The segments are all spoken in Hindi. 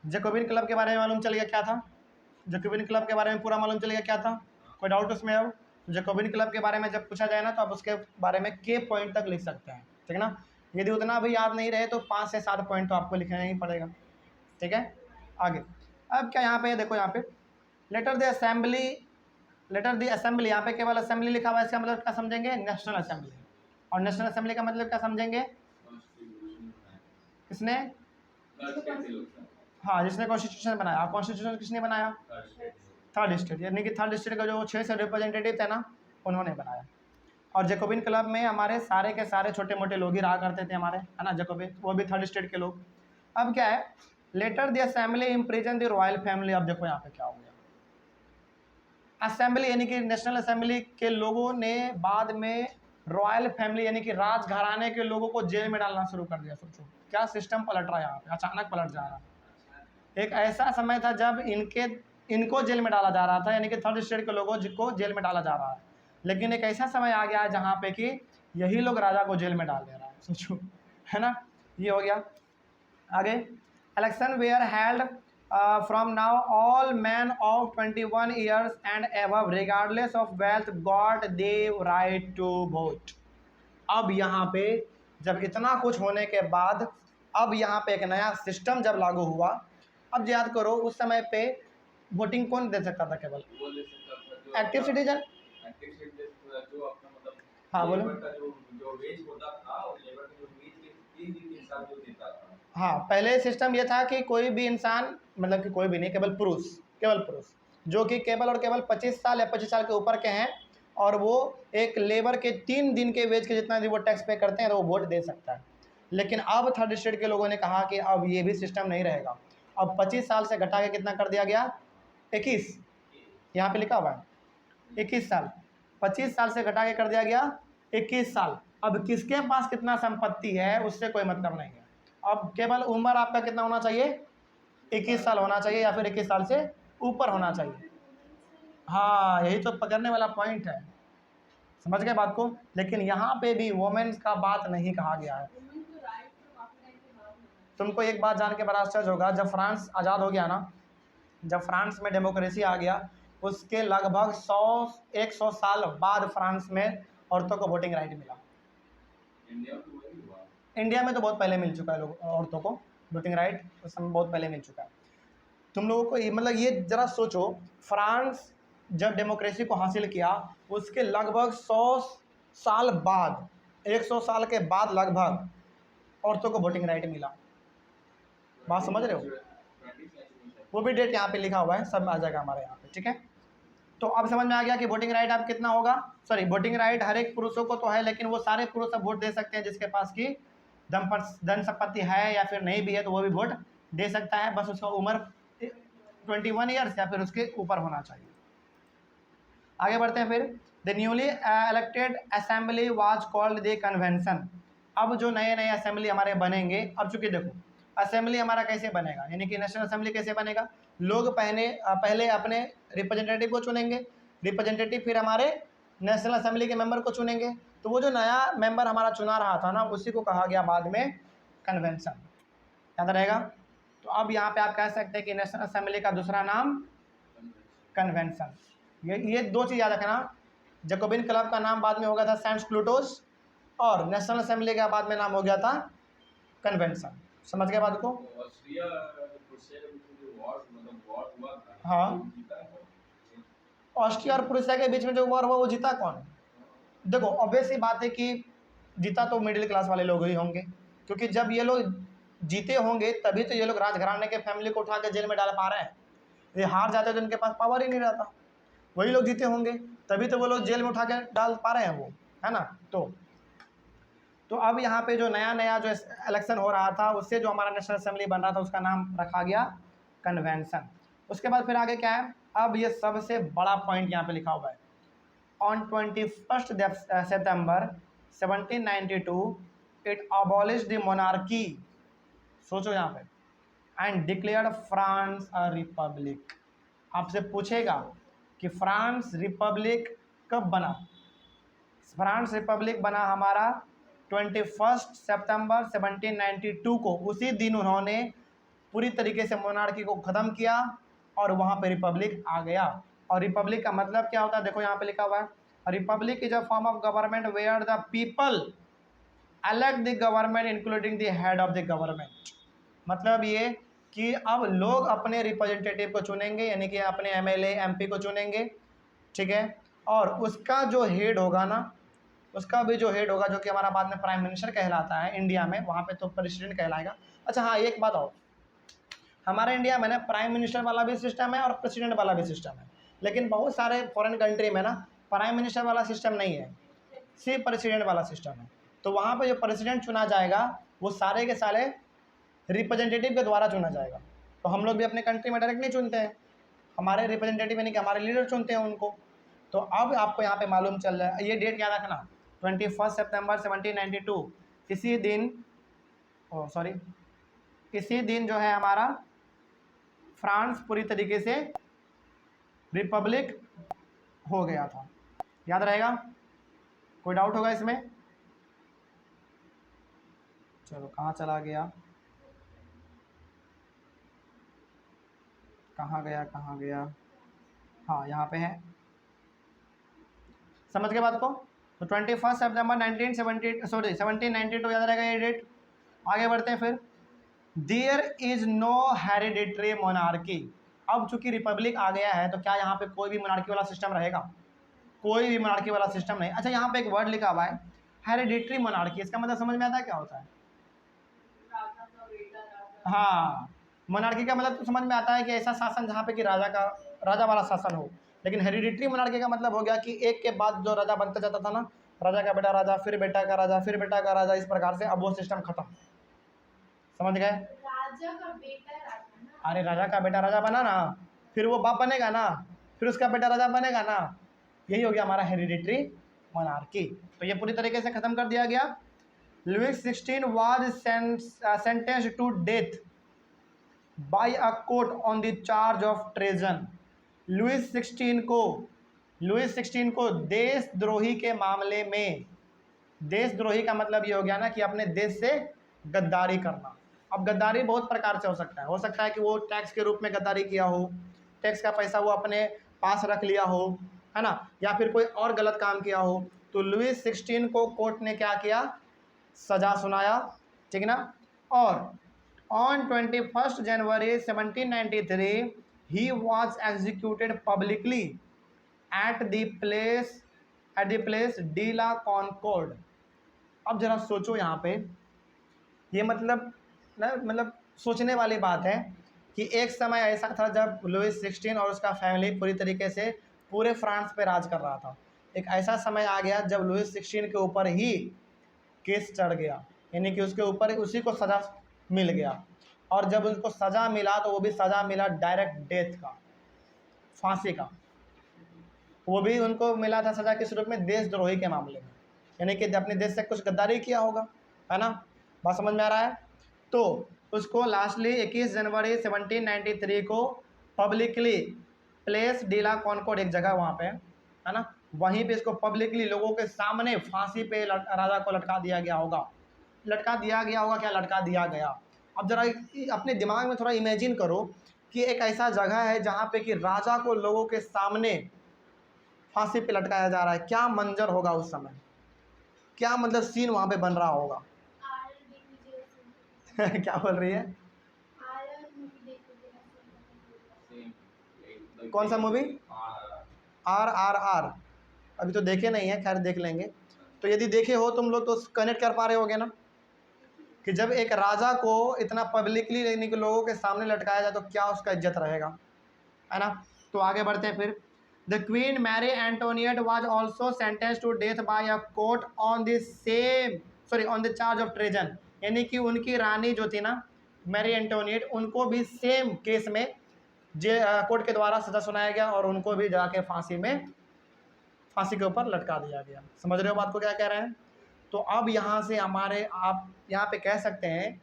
जैकोबिन क्लब के बारे में मालूम चल गया क्या था? जैकोबिन क्लब के बारे में पूरा मालूम चल गया क्या था? कोई डाउट उसमें? अब जैकोबिन क्लब के बारे में जब पूछा जाए ना तो आप उसके बारे में के पॉइंट तक लिख सकते हैं, ठीक है ना। यदि उतना भी याद नहीं रहे तो 5 से 7 पॉइंट तो आपको लिखना ही पड़ेगा, ठीक है। आगे अब क्या यहाँ पे देखो, यहाँ पे later the assembly, later the assembly, यहाँ पे केवल असेंबली लिखा हुआ है, इसका मतलब क्या समझेंगे? National assembly. और नेशनल असेंबली का मतलब क्या समझेंगे? किसने? हाँ, जिसने कॉन्स्टिट्यूशन बनाया। कॉन्स्टिट्यूशन किसने बनाया? थर्ड स्टेट, यानी कि थर्ड स्टेट का जो 6 से रिप्रेजेंटेटिव थे ना, उन्होंने बनाया। और जैकोबिन क्लब में हमारे सारे के सारे छोटे मोटे लोग ही रहा करते थे हमारे, है ना, जैकोबिन, वो भी थर्ड स्टेट के लोग। अब क्या है, later the assembly imprison the royal family. अब देखो यहाँ पे क्या हो गया, असेंबली यानी कि नेशनल असेंबली के लोगों ने बाद में रॉयल फैमिली यानी कि राजघराने के लोगों को जेल में डालना शुरू कर दिया। सोचो क्या सिस्टम पलट रहा है यहाँ पे, अचानक पलट जा रहा है। एक ऐसा समय था जब इनको जेल में डाला जा रहा था, यानी कि थर्ड स्टेट के लोगों को जेल में डाला जा रहा है, लेकिन एक ऐसा समय आ गया है जहाँ पे कि यही लोग राजा को जेल में डाल दे रहा है। सोचो, है ना, ये हो गया। आगे, election where held from now all men of 21 years and above regardless of wealth got the right to vote। अब यहाँ पे जब इतना कुछ होने के बाद अब यहाँ पे एक नया सिस्टम जब लागू हुआ। अब याद करो उस समय पे वोटिंग कौन दे सकता था? केवल एक्टिव सिटीजन। हाँ बोलो। हाँ, पहले सिस्टम ये था कि कोई भी इंसान, मतलब कि कोई भी नहीं, केवल पुरुष, केवल पुरुष जो कि केवल और केवल 25 साल या 25 साल के ऊपर के हैं और वो एक लेबर के 3 दिन के वेज के जितना भी वो टैक्स पे करते हैं तो वो वोट दे सकता है। लेकिन अब थर्ड स्टेट के लोगों ने कहा कि अब ये भी सिस्टम नहीं रहेगा। अब 25 साल से घटा के कितना कर दिया गया? 21, यहाँ पे लिखा हुआ है 21 साल। 25 साल से घटा के कर दिया गया 21 साल। अब किसके पास कितना संपत्ति है उससे कोई मतलब नहीं है। अब केवल उम्र आपका कितना होना चाहिए? 21 साल होना चाहिए या फिर 21 साल से ऊपर होना चाहिए। हाँ, यही तो पकड़ने वाला पॉइंट है, समझ गए बात को। लेकिन यहाँ पे भी वोमेन्स का बात नहीं कहा गया है। तुमको एक बात जान के बड़ा आश्चर्य होगा, जब फ्रांस आज़ाद हो गया ना, जब फ्रांस में डेमोक्रेसी आ गया उसके लगभग 100 साल बाद फ्रांस में औरतों को वोटिंग राइट मिला। इंडिया में तो बहुत पहले मिल चुका है लोग औरतों को वोटिंग राइट, उस समय बहुत पहले मिल चुका है। तुम लोगों को मतलब ये ज़रा सोचो, फ्रांस जब डेमोक्रेसी को हासिल किया उसके लगभग 100 साल बाद, 100 साल के बाद लगभग औरतों को वोटिंग राइट मिला। बात समझ रहे हो? वो भी डेट यहाँ पे लिखा हुआ है, सब आ जाएगा हमारे यहाँ पे, ठीक है। तो अब समझ में आ गया कि वोटिंग राइट अब कितना होगा। सॉरी, वोटिंग राइट हर एक पुरुषों को तो है, लेकिन वो सारे पुरुष अब वोट दे सकते हैं जिसके पास की धन संपत्ति है या फिर नहीं भी है तो वो भी वोट दे सकता है। बस उसका उम्र 21 ईयर्स या फिर उसके ऊपर होना चाहिए। आगे बढ़ते हैं फिर। The newly elected assembly was called the convention. अब जो नए नए असेंबली हमारे बनेंगे, अब चूंकि देखो असेंबली हमारा कैसे बनेगा, यानी कि नेशनल असेंबली कैसे बनेगा, लोग पहले अपने रिप्रेजेंटेटिव को चुनेंगे, रिप्रेजेंटेटिव फिर हमारे नेशनल असेंबली के मेंबर को चुनेंगे। तो वो जो नया मेंबर हमारा चुना रहा था ना, उसी को कहा गया बाद में कन्वेंशन, याद रहेगा। तो अब यहाँ पे आप कह सकते हैं कि नेशनल असेंबली का दूसरा नाम कन्वेंशन। ये 2 चीज़ याद रखना, जैकोबिन क्लब का नाम बाद में हो गया था सेंट क्लूटोस और नेशनल असेंबली का बाद में नाम हो गया था कन्वेंशन। समझ गए बात को? हाँ, ऑस्ट्रिया और प्रूसिया के बीच में जो वॉर हुआ वो जीता कौन? देखो ऑब्वियस ही बात है कि जीता तो मिडिल क्लास वाले लोग ही होंगे, क्योंकि जब ये लोग जीते होंगे तभी तो ये लोग राजघराने के फैमिली को उठा के जेल में डाल पा रहे हैं। ये हार जाते तो इनके पास पावर ही नहीं रहता, वही लोग जीते होंगे तभी तो वो लोग जेल में उठा के डाल पा रहे हैं वो, है ना। तो अब यहाँ पे जो नया नया जो इलेक्शन हो रहा था उससे जो हमारा नेशनल असेंबली बन रहा था उसका नाम रखा गया कन्वेंशन। उसके बाद फिर आगे क्या है, अब ये सबसे बड़ा पॉइंट यहाँ पे लिखा हुआ है, on 21 September 1792 it abolish the monarchy. सोचो यहाँ पे, and declared France a republic. आपसे पूछेगा कि फ्रांस रिपब्लिक कब बना? फ्रांस रिपब्लिक बना हमारा 21 सितंबर 1792 को। उसी दिन उन्होंने पूरी तरीके से मोनार्की को ख़त्म किया और वहाँ पे रिपब्लिक आ गया। और रिपब्लिक का मतलब क्या होता है, देखो यहाँ पे लिखा हुआ है, republic is a form of government where the people elect the government including the head of the government. मतलब ये कि अब लोग अपने रिप्रेजेंटेटिव को चुनेंगे, यानी कि अपने एमएलए एमपी को चुनेंगे, ठीक है, और उसका जो हेड होगा ना, उसका भी जो हेड होगा, जो कि हमारा बाद में प्राइम मिनिस्टर कहलाता है इंडिया में, वहाँ पे तो प्रेसिडेंट कहलाएगा। अच्छा हाँ, एक बात और, हमारे इंडिया में ना प्राइम मिनिस्टर वाला भी सिस्टम है और प्रेसिडेंट वाला भी सिस्टम है, लेकिन बहुत सारे फॉरेन कंट्री में ना प्राइम मिनिस्टर वाला सिस्टम नहीं है, सिर्फ प्रेसिडेंट वाला सिस्टम है। तो वहाँ पे जो प्रेसिडेंट चुना जाएगा वो सारे के सारे रिप्रेजेंटेटिव के द्वारा चुना जाएगा। तो हम लोग भी अपने कंट्री में डायरेक्ट नहीं चुनते हैं, हमारे रिप्रेजेंटेटिव यानी कि हमारे लीडर चुनते हैं उनको। तो अब आपको यहाँ पे मालूम चल रहा है, ये डेट याद रखना, 21 सितंबर 1792, इसी दिन इसी दिन जो है हमारा फ्रांस पूरी तरीके से रिपब्लिक हो गया था। याद रहेगा? कोई डाउट होगा इसमें? चलो कहाँ चला गया, कहाँ गया, हाँ यहाँ पे है, समझ गए बात को? तो 21 सितंबर 1792 याद रहेगा ये डेट। आगे बढ़ते हैं फिर। There is no hereditary monarchy. अब चूंकि रिपब्लिक आ गया है तो क्या यहाँ पे कोई भी मोनार्की वाला सिस्टम रहेगा? कोई भी मोनार्की वाला सिस्टम नहीं। अच्छा यहाँ पे एक वर्ड लिखा हुआ है हेरिडिटरी मोनार्की, इसका मतलब समझ में आता है क्या होता है? हाँ, मोनार्की का मतलब तो समझ में आता है कि ऐसा शासन जहाँ पे कि राजा वाला शासन हो। लेकिन हेरिडिटरी मोनार्की का मतलब हो गया कि एक के बाद जो राजा बनता जाता था ना, राजा का बेटा राजा, फिर बेटा का राजा, फिर बेटा का राजा, इस प्रकार से अब वो सिस्टम खत्म। समझ गए? राजा का बेटा राजा ना, अरे राजा का बेटा राजा बना ना, फिर वो बाप बनेगा ना, फिर उसका बेटा राजा बनेगा ना, यही हो गया हमारा हेरिडिटरी मोनार्की। तो ये पूरी तरीके से खत्म कर दिया गया। Louis 16 was sentenced to death by a court on the charge of treason. Louis 16 को देशद्रोही के मामले में, देशद्रोही का मतलब ये हो गया ना कि अपने देश से गद्दारी करना। अब गद्दारी बहुत प्रकार से हो सकता है कि वो टैक्स के रूप में गद्दारी किया हो, टैक्स का पैसा वो अपने पास रख लिया हो, है ना, या फिर कोई और गलत काम किया हो। तो लुइस 16 को कोर्ट ने क्या किया? सजा सुनाया, ठीक है ना। और on 21 January 1793 he was executed publicly at the Place de la Concorde. अब जरा सोचो यहाँ पे, ये मतलब सोचने वाली बात है कि एक समय ऐसा था जब लुइस 16 और उसका फैमिली पूरी तरीके से पूरे फ्रांस पे राज कर रहा था। एक ऐसा समय आ गया जब लुइस 16 के ऊपर ही केस चढ़ गया, यानी कि उसके ऊपर उसी को सज़ा मिल गया। और जब उसको सज़ा मिला तो वो भी सज़ा मिला डायरेक्ट डेथ का, फांसी का। वो भी उनको मिला था सज़ा किस रूप में? देशद्रोही के मामले में, यानी कि अपने देश से कुछ गद्दारी किया होगा, है ना। बात समझ में आ रहा है? तो उसको लास्टली 21 जनवरी 1793 को publicly place de la concord, एक जगह वहाँ पे है ना, वहीं पे इसको पब्लिकली लोगों के सामने फांसी पे राजा को लटका दिया गया होगा। क्या लटका दिया गया? अब जरा अपने दिमाग में थोड़ा इमेजिन करो कि एक ऐसा जगह है जहाँ पे कि राजा को लोगों के सामने फांसी पे लटकाया जा रहा है, क्या मंजर होगा उस समय, क्या मतलब सीन वहाँ पे बन रहा होगा? क्या बोल रही है? कौन सा मूवी? RRR। अभी तो देखे नहीं है, खैर देख लेंगे। तो यदि देखे हो तुम लोग तो कनेक्ट कर पा रहे होगे ना कि जब एक राजा को इतना पब्लिकली यानी कि लोगों के सामने लटकाया जाए तो क्या उसका इज्जत रहेगा, है ना। तो आगे बढ़ते हैं फिर। The queen Marie Antoinette was also sentenced to death by a court on the charge of treason, यानी कि उनकी रानी जो थी ना मैरी एंटोनियट, उनको भी सेम केस में कोर्ट के द्वारा सजा सुनाया गया और उनको भी जाके फांसी के ऊपर लटका दिया गया। समझ रहे हो बात को क्या कह रहे हैं? तो अब यहाँ से आप यहाँ पे कह सकते हैं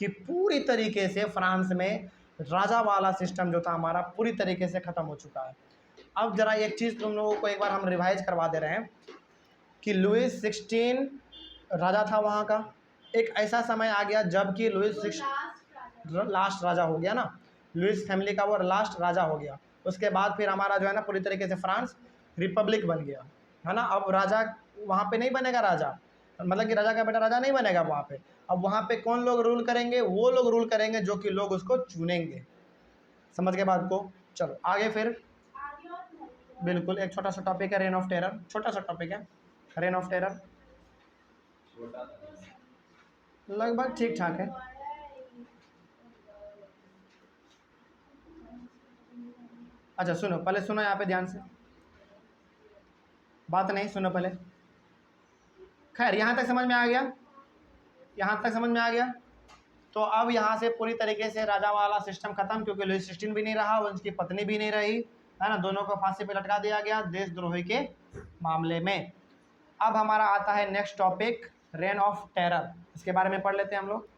कि पूरी तरीके से फ्रांस में राजा वाला सिस्टम जो था हमारा पूरी तरीके से ख़त्म हो चुका है। अब जरा एक चीज़ तुम लोगों को एक बार हम रिवाइज करवा दे रहे हैं कि लुइस 16 राजा था वहाँ का। एक ऐसा समय आ गया जब कि लुइस 16 लास्ट राजा हो गया ना, लुइस फैमिली का वो लास्ट राजा हो गया। उसके बाद फिर हमारा जो है ना पूरी तरीके से फ्रांस रिपब्लिक बन गया, है ना। अब राजा वहाँ पे नहीं बनेगा राजा, मतलब कि राजा का बेटा राजा नहीं बनेगा वहाँ पे। अब वहाँ पे कौन लोग रूल करेंगे? वो लोग रूल करेंगे जो कि लोग उसको चुनेंगे। समझ गए बात को? चलो आगे फिर। आगे और नहीं। बिल्कुल, एक छोटा सा टॉपिक है रेन ऑफ टेरर, छोटा सा टॉपिक है रेन ऑफ टेरर, लगभग ठीक ठाक है। अच्छा सुनो, पहले सुनो यहाँ पे ध्यान से, बात नहीं सुनो पहले। खैर यहाँ तक समझ में आ गया, यहाँ तक समझ में आ गया। तो अब यहाँ से पूरी तरीके से राजा वाला सिस्टम खत्म, क्योंकि लुइस 16 भी नहीं रहा, उनकी पत्नी भी नहीं रही, है ना। दोनों को फांसी पे लटका दिया गया देशद्रोही के मामले में। अब हमारा आता है next topic rain of terror, इसके बारे में पढ़ लेते हैं हम लोग।